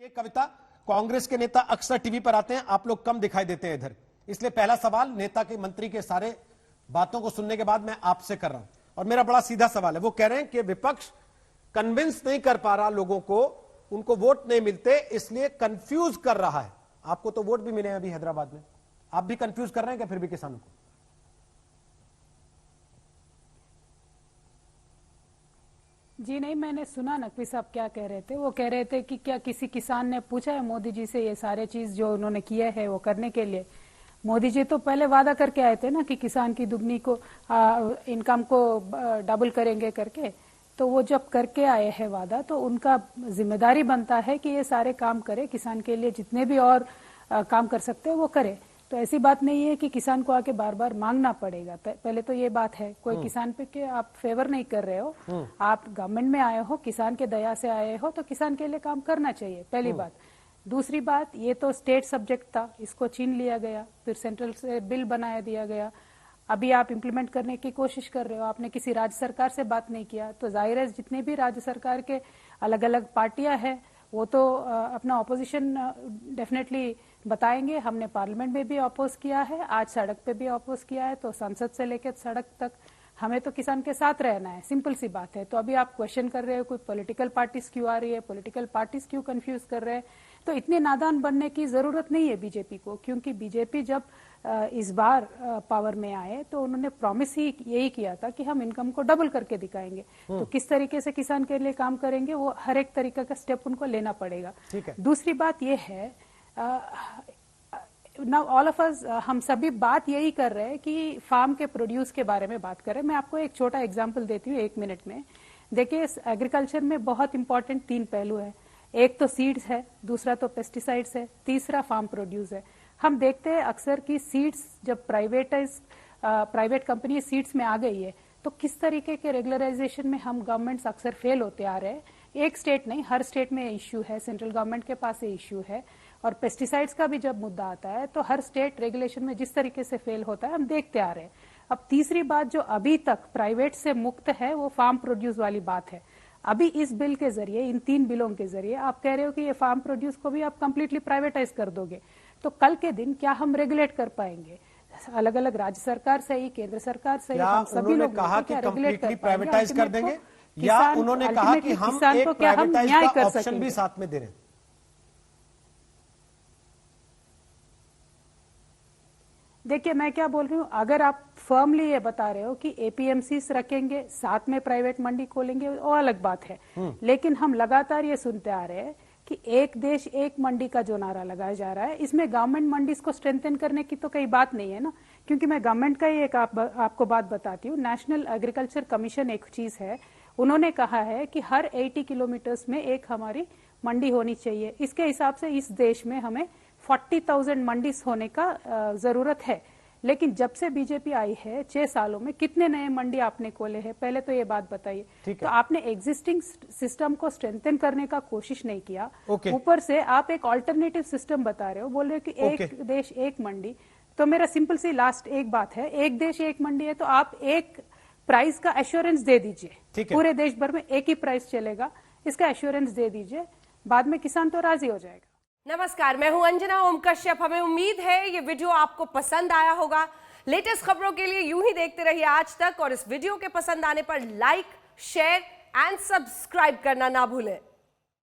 ये कविता, कांग्रेस के नेता अक्सर टीवी पर आते हैं, आप लोग कम दिखाई देते हैं इधर, इसलिए पहला सवाल नेता के मंत्री के सारे बातों को सुनने के बाद मैं आपसे कर रहा हूं। और मेरा बड़ा सीधा सवाल है, वो कह रहे हैं कि विपक्ष कन्विंस नहीं कर पा रहा लोगों को, उनको वोट नहीं मिलते इसलिए कंफ्यूज कर रहा है। आपको तो वोट भी मिले हैं अभी हैदराबाद में, आप भी कंफ्यूज कर रहे हैं क्या फिर भी किसानों को? जी नहीं, मैंने सुना नकवी साहब क्या कह रहे थे। वो कह रहे थे कि क्या किसी किसान ने पूछा है मोदी जी से ये सारे चीज जो उन्होंने किए हैं वो करने के लिए? मोदी जी तो पहले वादा करके आए थे ना कि किसान की दुगनी को इनकम को डबल करेंगे करके। तो वो जब करके आए हैं वादा, तो उनका जिम्मेदारी बनता है कि ये सारे काम करे, किसान के लिए जितने भी और काम कर सकते हैं वो करे। तो ऐसी बात नहीं है कि किसान को आके बार बार मांगना पड़ेगा। पहले तो ये बात है, कोई किसान पे के आप फेवर नहीं कर रहे हो, आप गवर्नमेंट में आए हो, किसान के दया से आए हो, तो किसान के लिए काम करना चाहिए, पहली बात। दूसरी बात, ये तो स्टेट सब्जेक्ट था, इसको छीन लिया गया, फिर सेंट्रल से बिल बनाया दिया गया। अभी आप इम्प्लीमेंट करने की कोशिश कर रहे हो, आपने किसी राज्य सरकार से बात नहीं किया। तो जाहिर है जितने भी राज्य सरकार के अलग अलग पार्टियां हैं वो तो अपना ऑपोजिशन डेफिनेटली बताएंगे। हमने पार्लियामेंट में भी अपोज किया है, आज सड़क पे भी अपोज किया है, तो संसद से लेकर सड़क तक हमें तो किसान के साथ रहना है, सिंपल सी बात है। तो अभी आप क्वेश्चन कर रहे हो कोई पॉलिटिकल पार्टीज क्यों आ रही है, पॉलिटिकल पार्टीज क्यों कंफ्यूज कर रहे हैं, तो इतने नादान बनने की जरूरत नहीं है बीजेपी को। क्योंकि बीजेपी जब इस बार पावर में आए तो उन्होंने प्रॉमिस ही यही किया था कि हम इनकम को डबल करके दिखाएंगे। तो किस तरीके से किसान के लिए काम करेंगे वो हर एक तरीके का स्टेप उनको लेना पड़ेगा। दूसरी बात ये है, नाउ ऑल ऑफ अस, हम सभी बात यही कर रहे हैं कि फार्म के प्रोड्यूस के बारे में बात करें। मैं आपको एक छोटा एग्जांपल देती हूँ 1 मिनट में। देखिए, एग्रीकल्चर में बहुत इंपॉर्टेंट 3 पहलू है। एक तो सीड्स है, दूसरा तो पेस्टिसाइड्स है, तीसरा फार्म प्रोड्यूस है। हम देखते हैं अक्सर कि सीड्स जब प्राइवेट कंपनी सीड्स में आ गई है तो किस तरीके के रेगुलराइजेशन में हम गवर्नमेंट्स अक्सर फेल होते आ रहे हैं। एक स्टेट नहीं, हर स्टेट में इश्यू है, सेंट्रल गवर्नमेंट के पास ये इश्यू है। और पेस्टिसाइड्स का भी जब मुद्दा आता है तो हर स्टेट रेगुलेशन में जिस तरीके से फेल होता है हम देखते आ रहे हैं। अब तीसरी बात जो अभी तक प्राइवेट से मुक्त है वो फार्म प्रोड्यूस वाली बात है। अभी इस बिल के जरिए, इन 3 बिलों के जरिए आप कह रहे हो कि ये फार्म प्रोड्यूस को भी आप कंप्लीटली प्राइवेटाइज कर दोगे, तो कल के दिन क्या हम रेगुलेट कर पाएंगे? अलग अलग राज्य सरकार से ही, केंद्र सरकार से ही, हम सभी लोग कहा कि कंप्लीटली प्राइवेटाइज कर देंगे, या उन्होंने कहा कि हम एक प्राइवेटाइज का ऑप्शन भी साथ में दे रहे हैं? देखिए, मैं क्या बोल रही हूँ, अगर आप फर्मली ये बता रहे हो कि एपीएमसीज रखेंगे, साथ में प्राइवेट मंडी खोलेंगे, वो अलग बात है। लेकिन हम लगातार ये सुनते आ रहे हैं कि एक देश एक मंडी का जो नारा लगाया जा रहा है, इसमें गवर्नमेंट मंडीज को स्ट्रेंथन करने की तो कई बात नहीं है ना। क्योंकि मैं गवर्नमेंट का ही एक आपको बात बताती हूँ। नेशनल एग्रीकल्चर कमीशन एक चीज है, उन्होंने कहा है कि हर 80 किलोमीटर्स में एक हमारी मंडी होनी चाहिए। इसके हिसाब से इस देश में हमें 40,000 मंडीज होने का जरूरत है। लेकिन जब से बीजेपी आई है 6 सालों में कितने नए मंडी आपने खोले हैं, पहले तो ये बात बताइए। तो आपने एग्जिस्टिंग सिस्टम को स्ट्रेंथन करने का कोशिश नहीं किया। ऊपर से आप एक ऑल्टरनेटिव सिस्टम बता रहे हो, बोल रहे हो कि एक देश एक मंडी। तो मेरा सिंपल सी लास्ट एक बात है, एक देश एक मंडी है तो आप एक प्राइस का एश्योरेंस दे दीजिए, पूरे देश भर में एक ही प्राइस चलेगा, इसका एश्योरेंस दे दीजिए, बाद में किसान तो राजी हो जाएगा। नमस्कार, मैं हूं अंजना ओम कश्यप। हमें उम्मीद है ये वीडियो आपको पसंद आया होगा। लेटेस्ट खबरों के लिए यूं ही देखते रहिए आज तक, और इस वीडियो के पसंद आने पर लाइक, शेयर एंड सब्सक्राइब करना ना भूलें।